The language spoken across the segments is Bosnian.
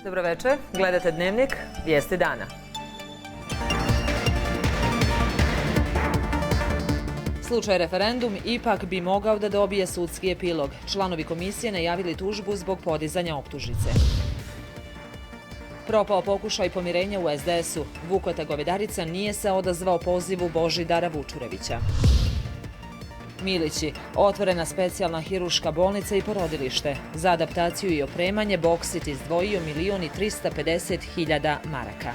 Dobro večer, gledate Dnevnik, vijesti dana. Slučaj referendum ipak bi mogao da dobije sudski epilog. Članovi komisije najavili tužbu zbog podizanja optužnice. Propao pokušaj pomirenja u SDS-u. Vukota Govedarica nije se odazvao pozivu Božidara Vučurevića. Milići, otvorena specijalna hiruška bolnica i porodilište. Za adaptaciju i opremanje Boksit izdvojio 1.350.000 maraka.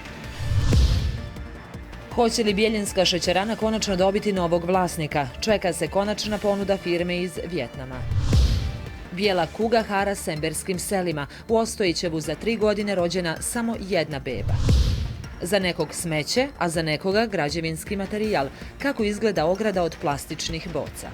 Hoće li Bjeljinska šećerana konačno dobiti novog vlasnika? Čeka se konačna ponuda firme iz Vjetnama. Bijela kuga hara semberskim selima. U Ostojićevu za 3 godine rođena samo jedna beba. Za nekog smeće, a za nekoga građevinski materijal. Kako izgleda ograda od plastičnih boca?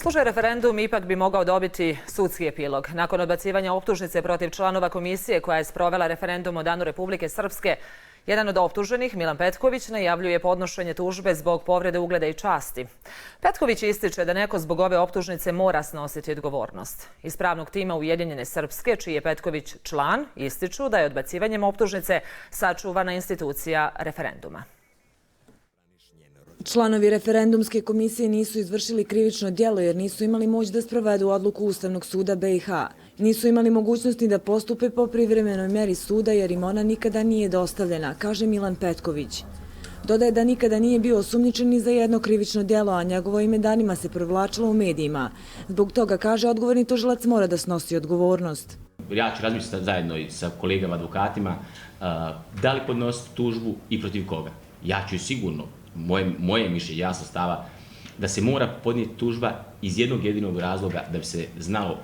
Slučaj referendum ipak bi mogao dobiti sudski epilog. Nakon odbacivanja optužnice protiv članova komisije koja je sprovela referendum o Danu Republike Srpske, jedan od optuženih, Milan Petković, najavljuje podnošenje tužbe zbog povrede ugleda i časti. Petković ističe da neko zbog ove optužnice mora snositi odgovornost. Iz pravnog tima Ujedinjene Srpske, čiji je Petković član, ističu da je odbacivanjem optužnice sačuvana institucija referenduma. Članovi referendumske komisije nisu izvršili krivično djelo jer nisu imali moć da sprovedu odluku Ustavnog suda BiH. Nisu imali mogućnosti da postupe po privremenoj meri suda jer im ona nikada nije dostavljena, kaže Milan Petković. Dodaje da nikada nije bio osumnjičen ni za jedno krivično djelo, a njegovo ime danima se provlačilo u medijima. Zbog toga, kaže, odgovorni tužilac mora da snosi odgovornost. Ja ću razmisliti zajedno i sa kolegama advokatima da li podnositi tužbu i protiv koga. Ja ću sigurno, moje mišljenje, jasno stava, da se mora podnijeti tužba iz jednog jedinog razloga da bi se znalo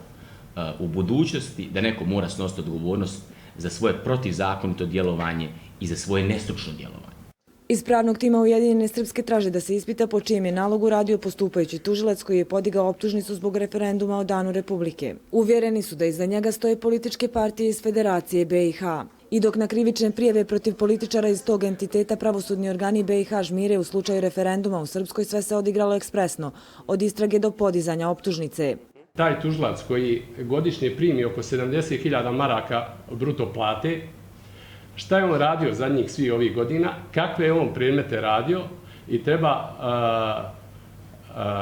u budućnosti da neko mora snositi odgovornost za svoje protivzakonito djelovanje i za svoje nestručno djelovanje. Iz pravnog tima Ujedinjene Srpske traže da se ispita po čijem je nalogu radio postupajući tužilac koji je podigao optužnicu zbog referenduma o Danu Republike. Uvjereni su da iza njega stoje političke partije iz Federacije BiH. I dok na krivične prijave protiv političara iz tog entiteta pravosudni organi BiH žmire u slučaju referenduma u Srpskoj, sve se odigralo ekspresno, od istrage do podizanja optužnice. Taj tužilac koji godišnje primi oko 70.000 maraka bruto plate, šta je on radio zadnjih svih ovih godina, kakve je on predmete radio i treba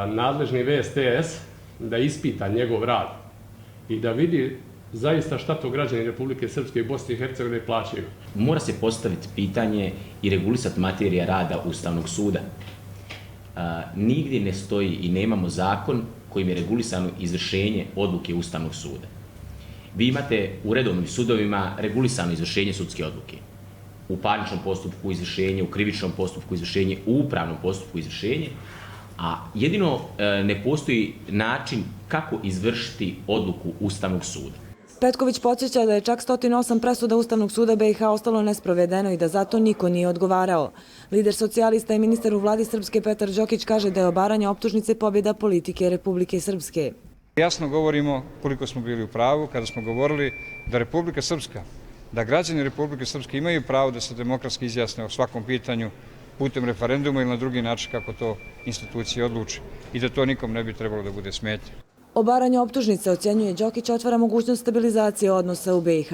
nadležni VSTS da ispita njegov rad i da vidi zaista šta to građani Republike Srpske i Bosne i Hercegovine plaćaju. Mora se postaviti pitanje i regulisati materija rada Ustavnog suda. Nigdje ne stoji i nemamo zakon kojim je regulisano izvršenje odluke Ustavnog suda. Vi imate u redovnim sudovima regulisano izvršenje sudske odluke. U parničnom postupku izvršenje, u krivičnom postupku izvršenje, u upravnom postupku izvršenje, a jedino ne postoji način kako izvršiti odluku Ustavnog suda. Petković podsjeća da je čak 108 presuda Ustavnog suda BiH ostalo nesprovedeno i da zato niko nije odgovarao. Lider socijalista i ministar u vladi Srpske Petar Đokić kaže da je obaranje optužnice pobjeda politike Republike Srpske. Jasno govorimo koliko smo bili u pravu kada smo govorili da Republika Srpska, da građani Republike Srpske imaju pravo da se demokratski izjasne o svakom pitanju putem referenduma ili na drugi način kako to institucije odluče i da to nikom ne bi trebalo da bude smetnje. Obaranje optužnice, ocjenjuje Đokić, otvara mogućnost stabilizacije odnosa u BiH.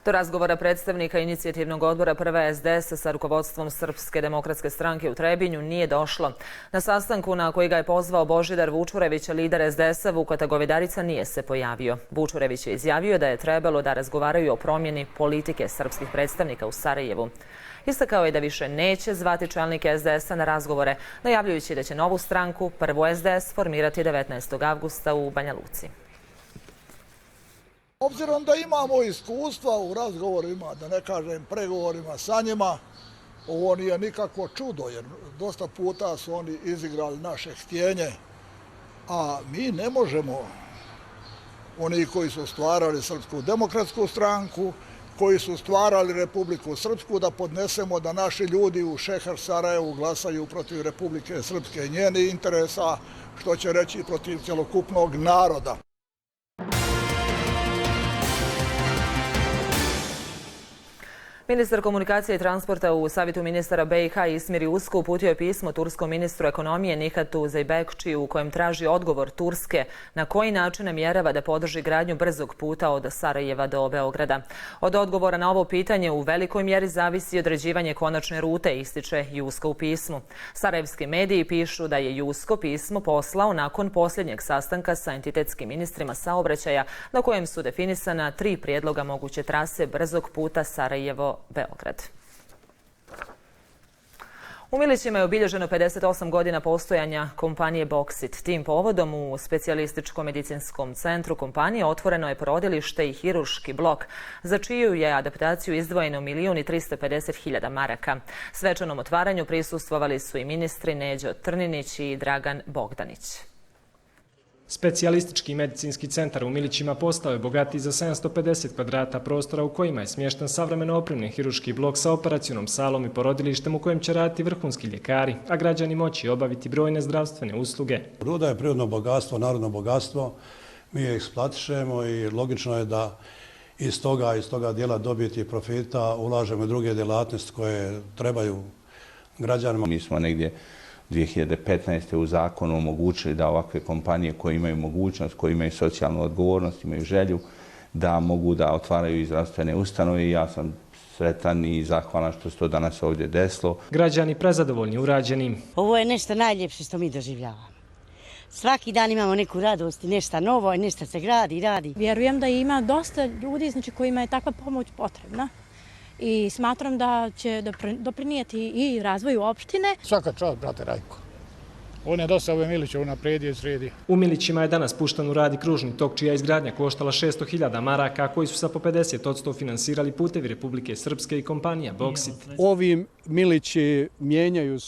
Do razgovora predstavnika inicijativnog odbora Prve SDS sa rukovodstvom Srpske demokratske stranke u Trebinju nije došlo. Na sastanku na koji ga je pozvao Božidar Vučurević, lider SDS-a, Vukota Govedarica nije se pojavio. Vučurević je izjavio da je trebalo da razgovaraju o promjeni politike srpskih predstavnika u Sarajevu. Istakao je da više neće zvati čelnike SDS-a na razgovore, najavljujući da će novu stranku, Prvu SDS, formirati 19. avgusta u Banja Luci. Obzirom da imamo iskustva u razgovorima, da ne kažem pregovorima sa njima, ovo nije nikakvo čudo, jer dosta puta su oni izigrali naše htjenje, a mi ne možemo, oni koji su stvarali Srpsku demokratsku stranku, koji su stvarali Republiku Srpsku, da podnesemo da naši ljudi u Šeher Sarajevu glasaju protiv Republike Srpske i njenih interesa, što će reći protiv cjelokupnog naroda. Ministar komunikacije i transporta u Savjetu ministara BiH Ismir Jusko uputio je pismo turskom ministru ekonomije Nihatu Zeybekçiju u kojem traži odgovor Turske na koji način namjerava da podrži gradnju brzog puta od Sarajeva do Beograda. Od odgovora na ovo pitanje u velikoj mjeri zavisi određivanje konačne rute, ističe Jusko u pismu. Sarajevski mediji pišu da je Jusko pismo poslao nakon posljednjeg sastanka sa entitetskim ministrima saobraćaja na kojem su definisana 3 prijedloga moguće trase brzog puta Sarajevo-Beograd. U Milićima je obilježeno 58 godina postojanja kompanije Boksit. Tim povodom u specijalističkom medicinskom centru kompanije otvoreno je porodilište i hirurški blok, za čiju je adaptaciju izdvojeno 1.350.000 maraka. Svečanom otvaranju prisustvovali su i ministri Neđo Trninić i Dragan Bogdanić. Specijalistički medicinski centar u Milićima postao je bogatiji za 750 kvadrata prostora u kojima je smješten savremeno opremljen hirurški blok sa operacionom salom i porodilištem u kojem će raditi vrhunski ljekari, a građani moći obaviti brojne zdravstvene usluge. Ruda je prirodno bogatstvo, narodno bogatstvo. Mi je eksploatišemo i logično je da iz toga dijela dobiti i profita ulažemo i druge djelatnosti koje trebaju građanima. Mi smo negdje 2015. u zakonu omogućili da ovakve kompanije koje imaju mogućnost, koje imaju socijalnu odgovornost, imaju želju da mogu da otvaraju i zdravstvene ustanove i ja sam sretan i zahvalan što se to danas ovdje desilo. Građani prezadovoljni urađenim. Ovo je nešto najljepše što mi doživljavamo. Svaki dan imamo neku radost, nešto novo, nešto se gradi i radi. Vjerujem da ima dosta ljudi kojima je takva pomoć potrebna. I smatram da će doprinijeti i razvoju opštine. Svaka čast, brate Rajko. On je dosta ove Milića unapredio i sredi. U Milićima je danas pušten u rad i kružni tok, čija izgradnja koštala 600.000 maraka, koji su sa po 50% finansirali putevi Republike Srpske i kompanija Boksit. Ovi Milići mijenjaju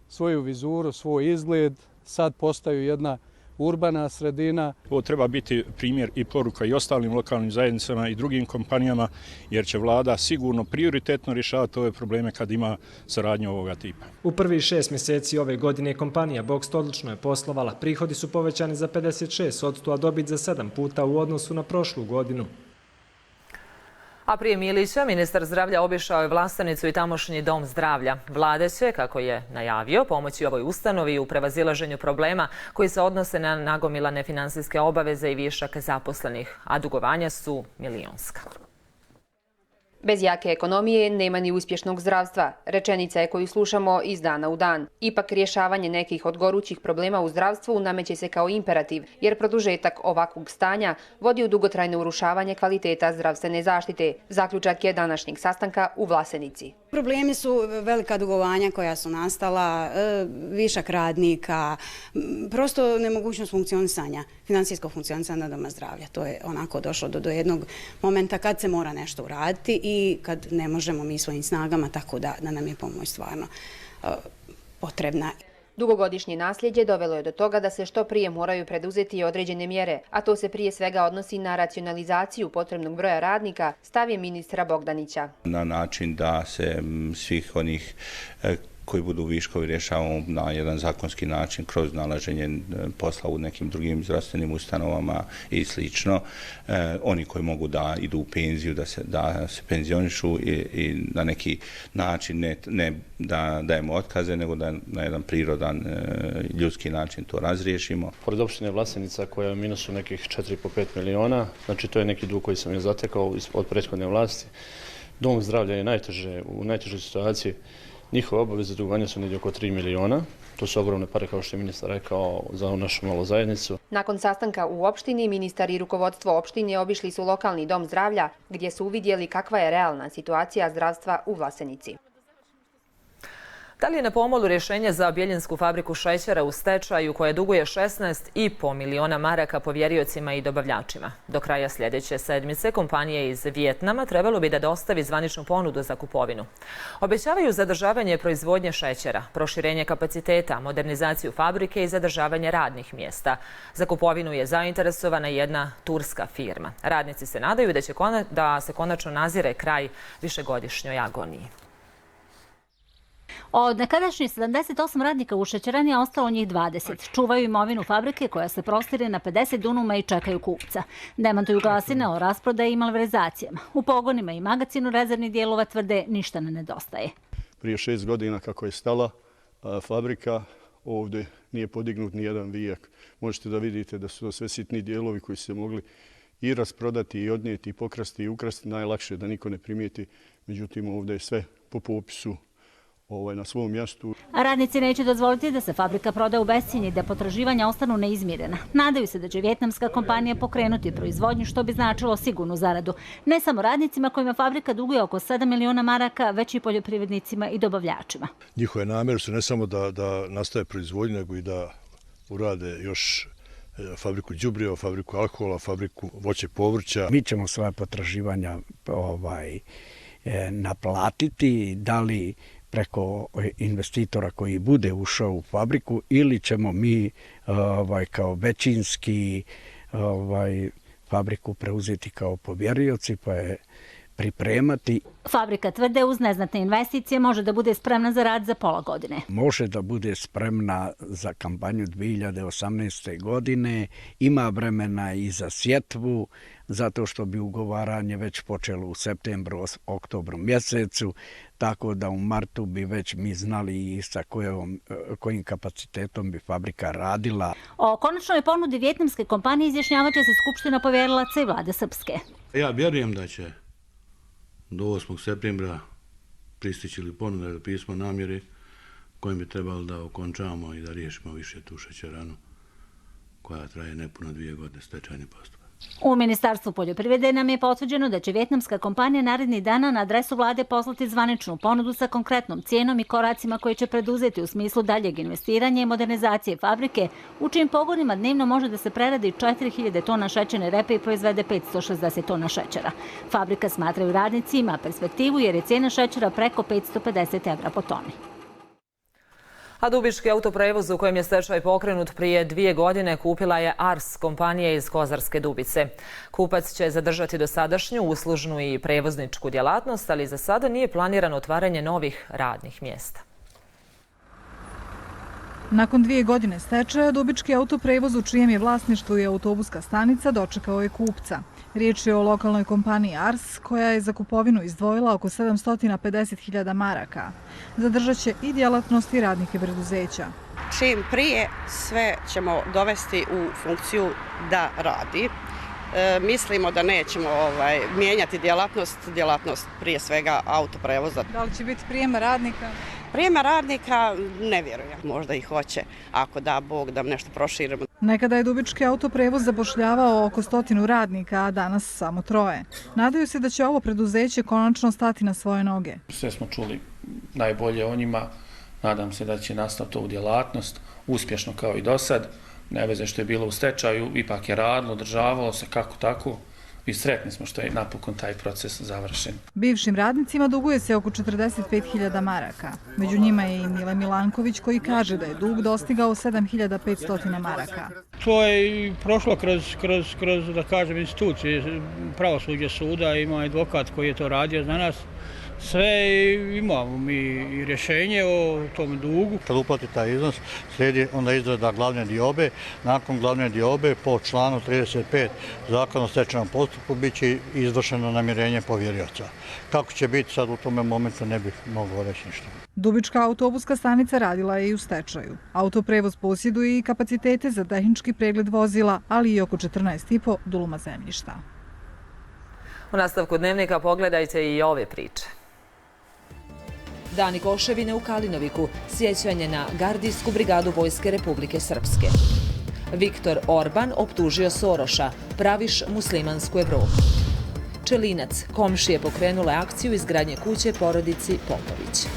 svoju vizuru, svoj izgled, sad postaju jedna urbana sredina. Ovo treba biti primjer i poruka i ostalim lokalnim zajednicama i drugim kompanijama, jer će vlada sigurno prioritetno rješavati ove probleme kad ima saradnju ovoga tipa. U prvih 6 mjeseci ove godine kompanija Boksit odlično je poslovala. Prihodi su povećani za 56%, a dobit za 7 puta u odnosu na prošlu godinu. A prije Milića, ministar zdravlja obišao je Vlastenicu i tamošnji dom zdravlja. Vlada će, kako je najavio, pomoći ovoj ustanovi u prevazilaženju problema koji se odnose na nagomilane finansijske obaveze i višak zaposlenih, a dugovanja su milionska. Bez jake ekonomije nema ni uspješnog zdravstva. Rečenica je koju slušamo iz dana u dan. Ipak rješavanje nekih od gorućih problema u zdravstvu nameće se kao imperativ, jer produžetak ovakvog stanja vodi u dugotrajno urušavanje kvaliteta zdravstvene zaštite. Zaključak je današnjeg sastanka u Vlasenici. Problemi su velika dugovanja koja su nastala, višak radnika, prosto nemogućnost funkcionisanja, financijskog funkcionisanja doma zdravlja. To je onako došlo do jednog momenta kad se mora nešto uraditi i kad ne možemo mi svojim snagama, tako da nam je pomoć stvarno potrebna. Dugogodišnje nasljeđe dovelo je do toga da se što prije moraju preduzeti određene mjere, a to se prije svega odnosi na racionalizaciju potrebnog broja radnika, stav je ministra Bogdanića. Na način da se svih onih koji budu viškovi rješavamo na jedan zakonski način kroz nalaženje posla u nekim drugim zdravstvenim ustanovama i slično. Oni koji mogu da idu u penziju, da se penzionišu i na neki način ne da dajemo otkaze, nego da na jedan prirodan ljudski način to razriješimo. Pored opštine Vlasenica koja je u minusu nekih 4,5 miliona, znači to je neki dug koji sam je zatekao od prethodne vlasti. Dom zdravlja je u najtežoj situaciji. Njihove obaveze dugovanja su negdje oko 3 miliona. To su ogromne pare, kao što je ministar rekao, za našu malu zajednicu. Nakon sastanka u opštini, ministar i rukovodstvo opštine obišli su lokalni dom zdravlja, gdje su uvidjeli kakva je realna situacija zdravstva u Vlasenici. Da li je na pomolu rješenje za Bjeljinsku fabriku šećera u stečaju koja duguje 16,5 miliona maraka povjeriocima i dobavljačima? Do kraja sljedeće sedmice kompanije iz Vijetnama trebalo bi da dostavi zvaničnu ponudu za kupovinu. Obećavaju zadržavanje proizvodnje šećera, proširenje kapaciteta, modernizaciju fabrike i zadržavanje radnih mjesta. Za kupovinu je zainteresovana jedna turska firma. Radnici se nadaju da se konačno nazire kraj višegodišnjoj agoniji. Od nekadašnjih 78 radnika u šećerani je ostalo njih 20. Čuvaju imovinu fabrike koja se prostire na 50 dunuma i čekaju kupca. Demantuju glasine o rasprodaji i malverzacijama. U pogonima i magacinu rezervnih dijelova tvrde ništa ne nedostaje. Prije 6 godina kako je stala fabrika, ovdje nije podignut ni jedan vijak. Možete da vidite da su to sve sitni dijelovi koji su se mogli i rasprodati i odnijeti i pokrasti i ukrasti. Najlakše da niko ne primijeti. Međutim, ovdje je sve po popisu na svom mjestu. Radnici neće dozvoliti da se fabrika proda u bescijenje i da potraživanja ostanu neizmirena. Nadaju se da će vijetnamska kompanija pokrenuti proizvodnju, što bi značilo sigurnu zaradu. Ne samo radnicima kojima fabrika duguje oko 7 miliona maraka, već i poljoprivrednicima i dobavljačima. Njihove namjere su ne samo da nastave proizvodnju, nego i da urade još fabriku đubriva, fabriku alkohola, fabriku voća i povrća. Mi ćemo svoje potraživanja naplatiti, da li preko investitora koji bude ušao u fabriku ili ćemo mi kao većinski fabriku preuzeti kao povjerioci pa je pripremati. Fabrika tvrde uz neznatne investicije može da bude spremna za rad za pola godine. Može da bude spremna za kampanju 2018. godine, ima vremena i za sjetvu, zato što bi ugovaranje već počelo u septembru, oktobru mjesecu, tako da u martu bi već mi znali i sa kojim kapacitetom bi fabrika radila. O konačnoj ponudi vijetnamske kompanije izjašnjavaće se Skupština povjerilaca i vlade srpske. Ja vjerujem da će do 8. septembra pristići ili ponuda ili pismo namjere kojim bi trebalo da okončamo i da riješimo više tu šećeranu koja traje nepuno 2 godine stečajni postupak. U Ministarstvu poljoprivrede nam je potvrđeno da će vijetnamska kompanija narednih dana na adresu vlade poslati zvaničnu ponudu sa konkretnom cijenom i koracima koje će preduzeti u smislu daljeg investiranja i modernizacije fabrike, u čijim pogonima dnevno može da se preradi 4000 tona šećerne repe i proizvede 560 tona šećera. Fabrika, smatraju radnici, ima perspektivu jer je cijena šećera preko 550 evra po toni. A Dubički autoprevoz u kojem je stečaj pokrenut prije 2 godine kupila je Ars, kompanija iz Kozarske Dubice. Kupac će zadržati dosadašnju uslužnu i prevozničku djelatnost, ali za sada nije planirano otvaranje novih radnih mjesta. Nakon 2 godine stečaja, Dubički autoprevoz u čijem je vlasništvu i autobuska stanica dočekao je kupca. Riječ je o lokalnoj kompaniji Ars, koja je za kupovinu izdvojila oko 750.000 maraka. Zadržat će i djelatnost i radnike preduzeća. Čim prije sve ćemo dovesti u funkciju da radi. Mislimo da nećemo mijenjati djelatnost prije svega autoprevoza. Da li će biti prijema radnika? Prijema radnika ne vjerujem. Možda i hoće, ako da Bog da nešto proširimo. Nekada je Dubički autoprevoz zapošljavao oko 100 radnika, a danas samo 3. Nadaju se da će ovo preduzeće konačno stati na svoje noge. Sve smo čuli najbolje o njima. Nadam se da će nastaviti ovu djelatnost uspješno kao i do sad. Ne veze što je bilo u stečaju, ipak je radilo, održavalo se kako tako i sretni smo što je napokon taj proces završen. Bivšim radnicima duguje se oko 45.000 maraka. Među njima je i Mile Milanković koji kaže da je dug dostigao 7.500 maraka. To je prošlo kroz da kažem, institucije pravosuđa suda, ima advokat koji je to radio za nas. Sve imamo mi i rješenje o tom dugu. Kad uplati taj iznos, slijedi onda izrada glavne diobe. Nakon glavne diobe po članu 35 Zakona o stečajnom postupku bit će izvršeno namirenje povjerioca. Kako će biti sad u tome momentu ne bih mogao reći ništa. Dubička autobuska stanica radila je i u stečaju. Autoprevoz posjeduje i kapacitete za tehnički pregled vozila, ali i oko 14,5 duluma zemljišta. U nastavku dnevnika pogledajte i ove priče. Dani Koševine u Kalinoviku, sjećanje na gardijsku brigadu Vojske Republike Srpske. Viktor Orban optužio Soroša, praviš muslimansku Evropu. Čelinac, komšije pokrenule akciju izgradnje kuće porodici Popović.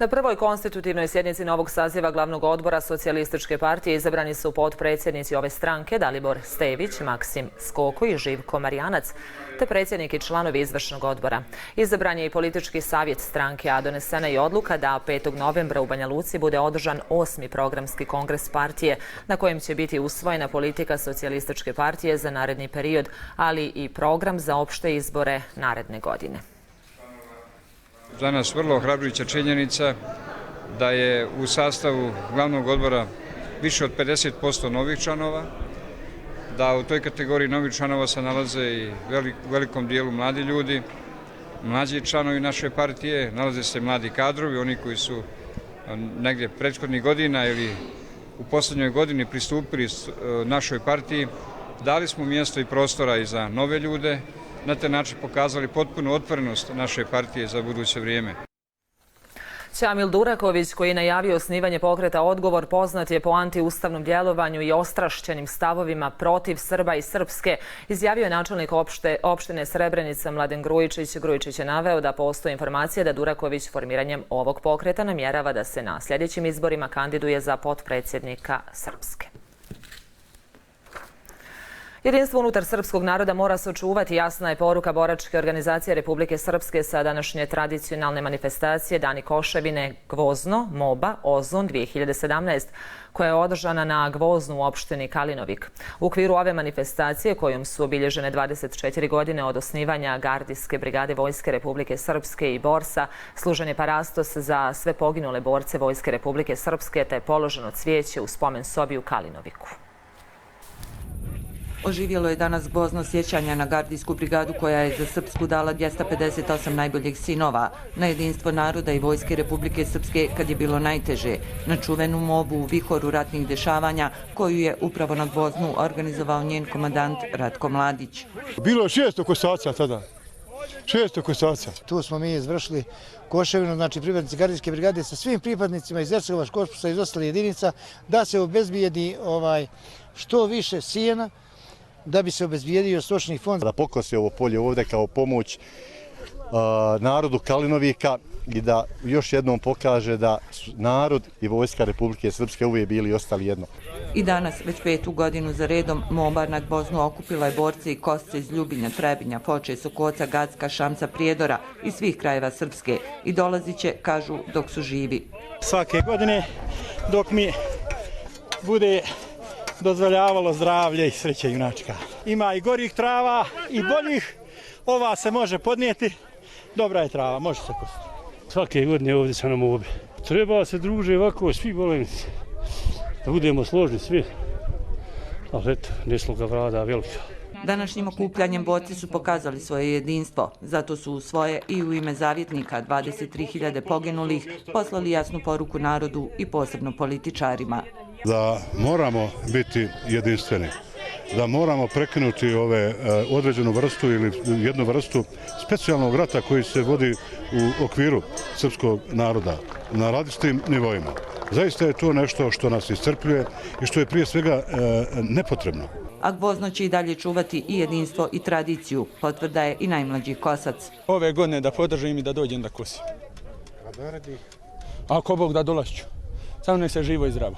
Na prvoj konstitutivnoj sjednici novog saziva glavnog odbora Socijalističke partije izabrani su potpredsjednici ove stranke Dalibor Stević, Maksim Skoko i Živko Marijanac, te predsjednik i članovi izvršnog odbora. Izabran je i politički savjet stranke, a donesena je odluka da 5. novembra u Banja Luci bude održan 8. programski kongres partije, na kojem će biti usvojena politika Socijalističke partije za naredni period, ali i program za opšte izbore naredne godine. Za nas vrlo ohrabrujuća činjenica da je u sastavu glavnog odbora više od 50% novih članova, da u toj kategoriji novih članova se nalaze i u velikom dijelu mladi ljudi, mlađi članovi naše partije, nalaze se mladi kadrovi, oni koji su negdje prethodnih godina ili u posljednjoj godini pristupili našoj partiji. Dali smo mjesto i prostora i za nove ljude, na taj način pokazali potpunu otvorenost naše partije za buduće vrijeme. Ćamil Duraković, koji je najavio osnivanje pokreta Odgovor, poznat je po antiustavnom djelovanju i ostrašćenim stavovima protiv Srba i Srpske, izjavio je načelnik opštine Srebrenica Mladen Grujičić. Grujičić je naveo da postoji informacija da Duraković formiranjem ovog pokreta namjerava da se na sljedećim izborima kandiduje za potpredsjednika Srpske. Jedinstvo unutar srpskog naroda mora se očuvati, jasna je poruka boračke organizacije Republike Srpske sa današnje tradicionalne manifestacije Dani Koševine Gvozno, Moba, Ozon 2017, koja je održana na Gvoznu u opštini Kalinovik. U okviru ove manifestacije, kojom su obilježene 24 godine od osnivanja Gardijske brigade Vojske Republike Srpske i Borsa, služen je parastos za sve poginule borce Vojske Republike Srpske, te položeno cvijeće u spomen sobi u Kalinoviku. Oživjelo je danas Gvozno sjećanja na Gardijsku brigadu koja je za Srpsku dala 258 najboljih sinova, na jedinstvo naroda i Vojske Republike Srpske kad je bilo najteže, na čuvenu mobu u vihoru ratnih dešavanja koju je upravo na Gvoznu organizovao njen komandant Ratko Mladić. Bilo je 600 kosaca tada. 600 kosaca. Tu smo mi izvršili Koševinu, znači pripadnici Gardijske brigade sa svim pripadnicima iz Ercegovac korpusa i iz ostalih jedinica da se obezbijedi što više sijena, da bi se obezbijedio stočni fond. Da pokosi ovo polje ovdje kao pomoć narodu Kalinovika i da još jednom pokaže da narod i Vojska Republike Srpske uvijek bili i ostali jedno. I danas, već 5. godinu za redom, Moba na Gvoznu okupila je borce i kosce iz Ljubinja, Trebinja, Foče, Sokoca, Gacka, Šamca, Prijedora i svih krajeva Srpske. I dolazit će, kažu, dok su živi. Svake godine, dok mi bude dozvoljavalo zdravlje i sreće junačka. Ima i gorih trava i boljih, ova se može podnijeti, dobra je trava, može se kositi. Svake godine ovdje se nam obi. Treba se druže ovako, svi bolenici, da budemo složni svi, ali eto, nesloga vlada velika. Današnjim okupljanjem borci su pokazali svoje jedinstvo, zato su u svoje i u ime zavjetnika 23.000 poginulih poslali jasnu poruku narodu i posebno političarima. Da moramo biti jedinstveni, da moramo prekinuti određenu vrstu ili jednu vrstu specijalnog rata koji se vodi u okviru srpskog naroda na različitim nivoima. Zaista je to nešto što nas iscrpljuje i što je prije svega nepotrebno. A Gvozno će i dalje čuvati i jedinstvo i tradiciju, potvrda je i najmlađi kosac. Ove godine da podržim i da dođem da kosim. Ako Bog da dolašću, samo nek se živo i zdravo.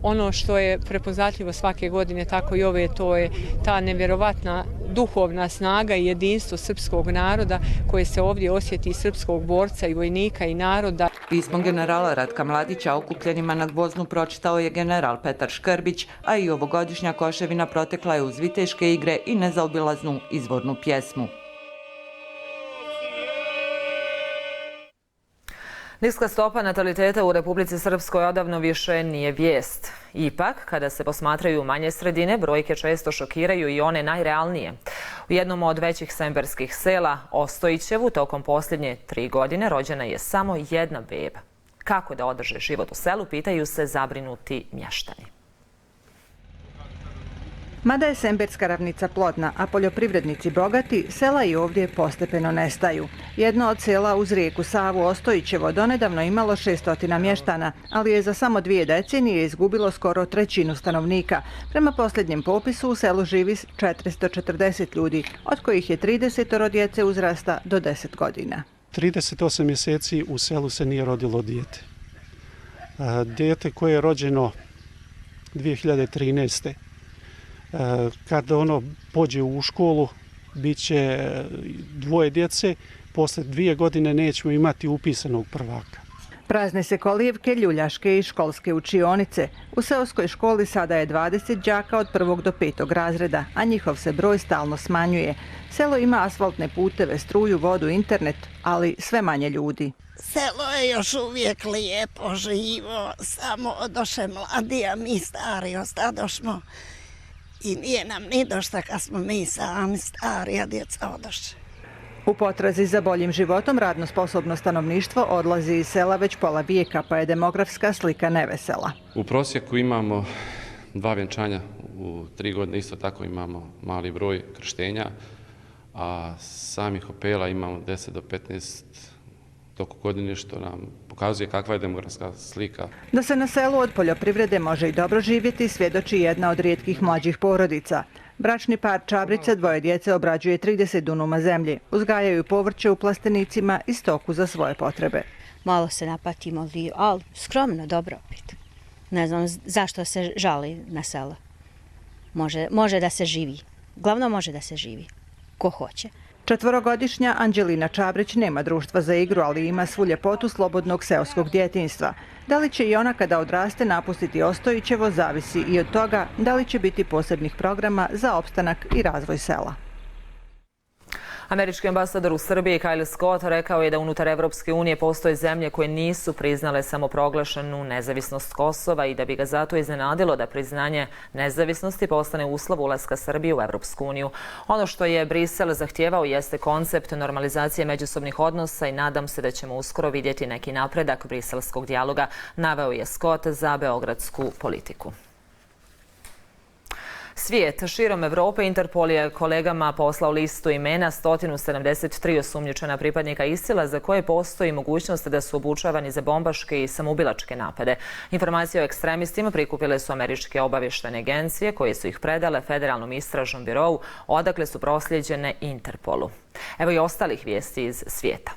Ono što je prepoznatljivo svake godine, tako i ove, to je ta nevjerovatna duhovna snaga i jedinstvo srpskog naroda koje se ovdje osjeti i srpskog borca i vojnika i naroda. Pismo generala Ratka Mladića okupljenima na Gvoznu pročitao je general Petar Škrbić, a i ovogodišnja Koševina protekla je uz viteške igre i nezaobilaznu izvornu pjesmu. Niska stopa nataliteta u Republici Srpskoj odavno više nije vijest. Ipak, kada se posmatraju manje sredine, brojke često šokiraju i one najrealnije. U jednom od većih semberskih sela, Ostojićevu, tokom posljednje 3 godine rođena je samo jedna beba. Kako da održe život u selu, pitaju se zabrinuti mještani. Mada je semberska ravnica plodna, a poljoprivrednici bogati, sela i ovdje postepeno nestaju. Jedno od sela uz rijeku Savu, Ostojićevo, donedavno imalo 600 mještana, ali je za samo 2 decenije izgubilo skoro 1/3 stanovnika. Prema posljednjem popisu u selu živi 440 ljudi, od kojih je 30 djece uzrasta do 10 godina. 38 mjeseci u selu se nije rodilo dijete. Dijete koje je rođeno 2013. Kada ono pođe u školu, bit će 2 djece, posle 2 godine nećemo imati upisanog prvaka. Prazne se kolivke, ljuljaške i školske učionice. U seoskoj školi sada je 20 đaka od 1. do 5. razreda, a njihov se broj stalno smanjuje. Selo ima asfaltne puteve, struju, vodu, internet, ali sve manje ljudi. Selo je još uvijek lijepo, živo, samo odoše mladi, a mi stari ostadošmo. I nije nam ni došta kad smo mi sami stari, a djeca odoše. U potrazi za boljim životom radno sposobno stanovništvo odlazi iz sela već pola vijeka, pa je demografska slika nevesela. U prosjeku imamo 2 vjenčanja u 3 godine, isto tako imamo mali broj krštenja, a samih opela imamo 10 do 15 toku godine, što nam pokazuje kakva je demografska slika. Da se na selu od poljoprivrede može i dobro živjeti, svjedoči jedna od rijetkih mlađih porodica. Bračni par Čabrica 2 djece obrađuje 30 dunuma zemlje. Uzgajaju povrće u plastenicima i stoku za svoje potrebe. Malo se napatimo, ali skromno, dobro opet. Ne znam zašto se žali na selo. Može da se živi. Glavno može da se živi. Ko hoće. 4-godišnja Anđelina Čabrić nema društva za igru, ali ima svu ljepotu slobodnog seoskog djetinjstva. Da li će i ona kada odraste napustiti Ostojićevo, zavisi i od toga da li će biti posebnih programa za opstanak i razvoj sela. Američki ambasador u Srbiji Kyle Scott rekao je da unutar Evropske unije postoje zemlje koje nisu priznale samoproglašenu nezavisnost Kosova i da bi ga zato iznenadilo da priznanje nezavisnosti postane uslov ulaska Srbije u Evropsku uniju. Ono što je Brisel zahtijevao jeste koncept normalizacije međusobnih odnosa i nadam se da ćemo uskoro vidjeti neki napredak briselskog dijaloga, naveo je Scott za beogradsku politiku. Svijet. Širom Evrope Interpol je kolegama poslao listu imena 173 osumnjičena pripadnika ISIL-a za koje postoji mogućnost da su obučavani za bombaške i samoubilačke napade. Informacije o ekstremistima prikupile su američke obavještajne agencije koje su ih predale Federalnom istražnom birovu, odakle su proslijeđene Interpolu. Evo i ostalih vijesti iz svijeta.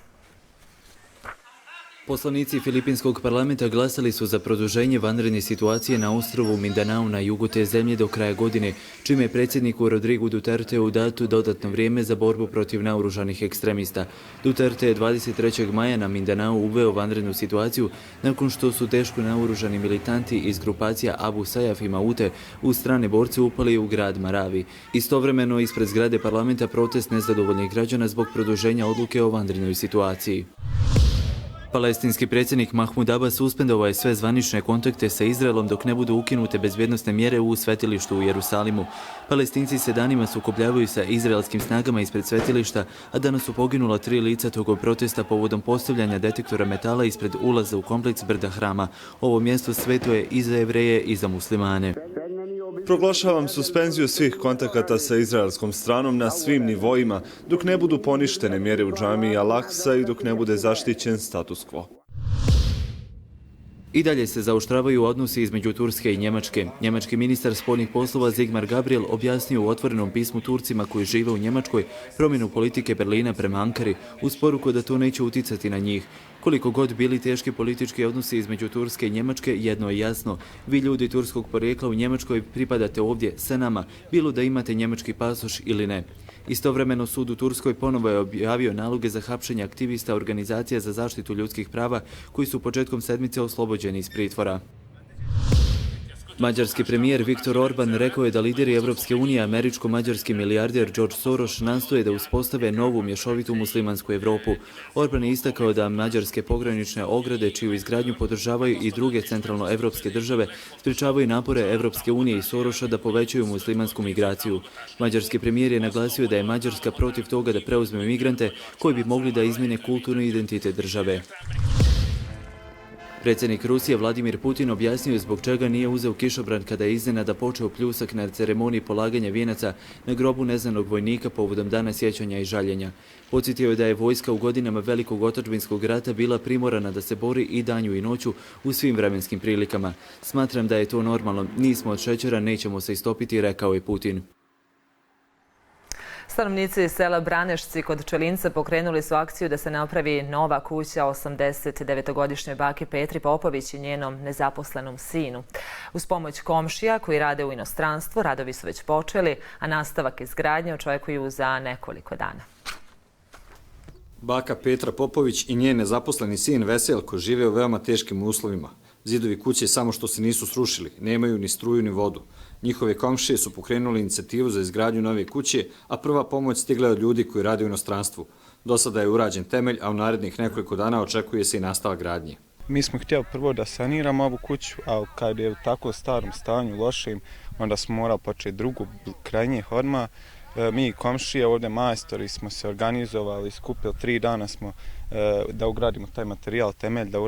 Poslanici Filipinskog parlamenta glasali su za produženje vanredne situacije na ostrvu Mindanao na jugu te zemlje do kraja godine, čime je predsjedniku Rodrigu Duterteu dato dodatno vrijeme za borbu protiv naoružanih ekstremista. Duterte je 23. maja na Mindanao uveo vanrednu situaciju nakon što su teško naoružani militanti iz grupacija Abu Sayyaf i Maute uz strane borce upali u grad Maravi. Istovremeno ispred zgrade parlamenta protest nezadovoljnih građana zbog produženja odluke o vanrednoj situaciji. Palestinski predsjednik Mahmud Abbas suspendovao je sve zvanične kontakte sa Izraelom dok ne budu ukinute bezbjednosne mjere u svetilištu u Jerusalimu. Palestinci se danima sukobljavaju sa izraelskim snagama ispred svetilišta, a danas su poginula 3 lica tokom protesta povodom postavljanja detektora metala ispred ulaza u kompleks brda Hrama. Ovo mjesto sveto je i za Jevreje i za muslimane. Proglašavam suspenziju svih kontakata sa izraelskom stranom na svim nivoima dok ne budu poništene mjere u džamiji Al-Aqsa i dok ne bude zaštićen status quo. I dalje se zaoštravaju odnosi između Turske i Njemačke. Njemački ministar spoljnih poslova Sigmar Gabriel objasnio u otvorenom pismu Turcima koji žive u Njemačkoj promjenu politike Berlina prema Ankari uz poruku da to neće uticati na njih. Koliko god bili teški politički odnosi između Turske i Njemačke, jedno je jasno. Vi ljudi turskog porijekla u Njemačkoj pripadate ovdje sa nama, bilo da imate njemački pasoš ili ne. Istovremeno sud u Turskoj ponovo je objavio naloge za hapšenje aktivista organizacija za zaštitu ljudskih prava koji su početkom sedmice oslobođeni iz pritvora. Mađarski premijer Viktor Orban rekao je da lideri Evropske unije, američko-mađarski milijarder George Soros nastoje da uspostave novu mješovitu muslimansku Evropu. Orban je istakao da mađarske pogranične ograde, čiju izgradnju podržavaju i druge centralnoevropske države, sprječavaju napore Evropske unije i Soroša da povećaju muslimansku migraciju. Mađarski premijer je naglasio da je Mađarska protiv toga da preuzme migrante koji bi mogli da izmjene kulturni identitet države. Predsjednik Rusije Vladimir Putin objasnio zbog čega nije uzeo kišobran kada je iznenada počeo pljusak na ceremoniji polaganja vijenaca na grobu neznanog vojnika povodom Dana sjećanja i žaljenja. Podsjetio je da je vojska u godinama Velikog otadžbinskog rata bila primorana da se bori i danju i noću u svim vremenskim prilikama. Smatram da je to normalno, nismo od šećera, nećemo se istopiti, rekao je Putin. Stanovnici sela Branešci kod Čelinca pokrenuli su akciju da se napravi nova kuća 89-godišnjoj baki Petri Popović i njenom nezaposlenom sinu. Uz pomoć komšija koji rade u inostranstvu, radovi su već počeli, a nastavak izgradnje očekuju za nekoliko dana. Baka Petra Popović i njen nezaposleni sin Veselko žive u veoma teškim uslovima. Zidovi kuće samo što se nisu srušili, nemaju ni struju ni vodu. Njihove komšije su pokrenuli inicijativu za izgradnju nove kuće, a prva pomoć stigla je od ljudi koji rade u inostranstvu. Do sada je urađen temelj, a u narednih nekoliko dana očekuje se i nastavak gradnje. Mi smo htjeli prvo da saniramo ovu kuću, a kad je u tako starom stanju, lošim, onda smo morali početi drugu kraj nje odmah. Mi komšije, ovdje majstori, smo se organizovali, skupili 3 dana smo da ugradimo taj materijal, temelj da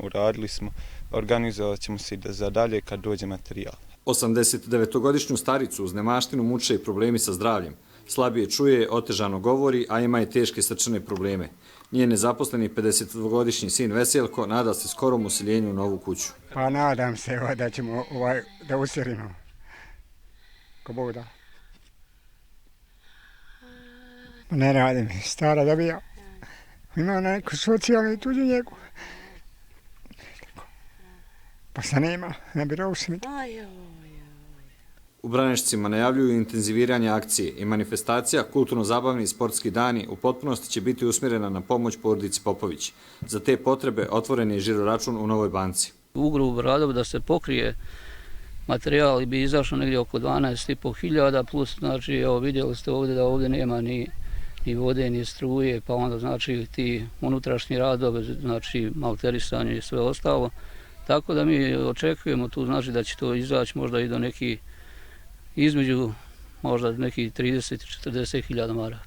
uradili smo, organizovat ćemo se za dalje kad dođe materijal. 89-godišnju staricu uz nemaštinu muče i problemi sa zdravljem. Slabije čuje, otežano govori, a ima i teške srčane probleme. Njen nezaposleni 52-godišnji sin Veselko nada se skorom useljenju u novu kuću. Pa nadam se da ćemo da uselimo. Ko Bog da. Ne radim, stara dobija. Ima neku socijalnu i tuđu njegu. Pa se nema, ne bi raušimiti. U Branešcima najavljuju intenziviranje akcije i manifestacija, kulturno-zabavni i sportski dani u potpunosti će biti usmjerena na pomoć porodici Popović. Za te potrebe otvoren je žiroračun u Novoj banci. Ugrubo radov da se pokrije materijal bi izašao negdje oko 12.500 plus, znači, evo vidjeli ste ovdje da ovdje nema ni vode, ni struje, pa onda znači ti unutrašnji radovi, znači malterisanje i sve ostalo. Tako da mi očekujemo tu, znači da će to izaći možda i do nekih, između možda nekih 30-40 maraka.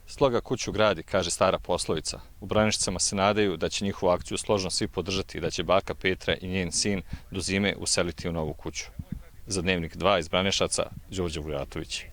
Sloga kuću gradi, kaže stara poslovica. U Branešcima se nadaju da će njihovu akciju složno svi podržati i da će baka Petra i njen sin do zime useliti u novu kuću. Za Dnevnik 2 iz Branešaca, Đorđe Vujatović.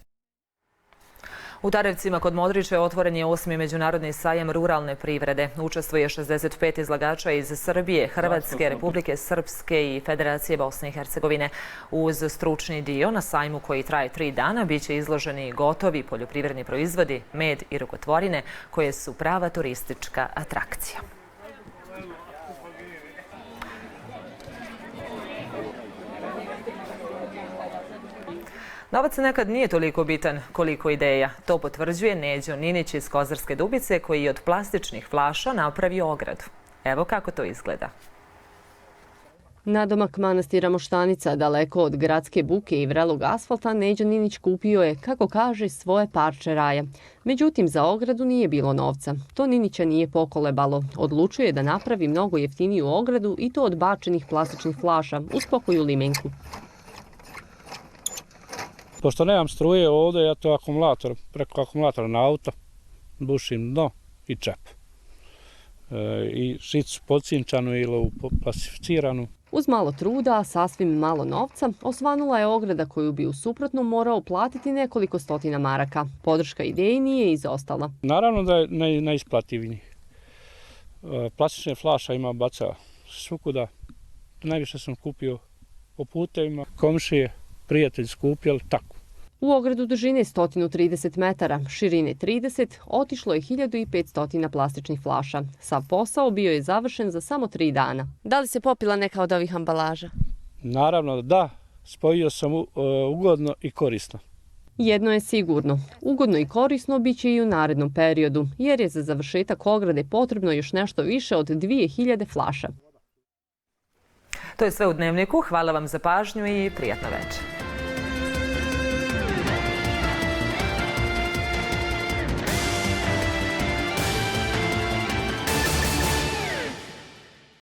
U Tarevcima kod Modriče otvoren je 8. međunarodni sajam ruralne privrede. Učestvuje 65 izlagača iz Srbije, Hrvatske, Republike Srpske i Federacije Bosne i Hercegovine. Uz stručni dio na sajmu koji traje 3 dana biće izloženi gotovi poljoprivredni proizvodi, med i rukotvorine koje su prava turistička atrakcija. Novac nekad nije toliko bitan koliko ideja. To potvrđuje Neđo Ninić iz Kozarske Dubice koji je od plastičnih flaša napravio ogradu. Evo kako to izgleda. Nadomak manastira Moštanica, daleko od gradske buke i vrelog asfalta, Neđo Ninić kupio je, kako kaže, svoje parče raja. Međutim, za ogradu nije bilo novca. To Ninića nije pokolebalo. Odlučio je da napravi mnogo jeftiniju ogradu i to od bačenih plastičnih flaša, uz pokoju limenku. Pošto nemam struje ovdje, ja to preko akumulatora na auto bušim dno i čep. I šicu podcinčanu ili plasificiranu. Uz malo truda, a sasvim malo novca, osvanula je ograda koju bi u suprotnom morao platiti nekoliko stotina maraka. Podrška ideji nije izostala. Naravno da je najisplativniji. Plastične flaša ima baca svukuda. Najviše sam kupio po putevima, komšije, prijatelj skupljali, tako. U ogradu dužine 130 metara, širine 30, otišlo je 1500 plastičnih flaša. Sav posao bio je završen za samo 3 dana. Da li se popila neka od ovih ambalaža? Naravno da, spojio sam ugodno i korisno. Jedno je sigurno, ugodno i korisno bit će i u narednom periodu, jer je za završetak ograde potrebno još nešto više od 2000 flaša. To je sve u Dnevniku. Hvala vam za pažnju i prijatna večer.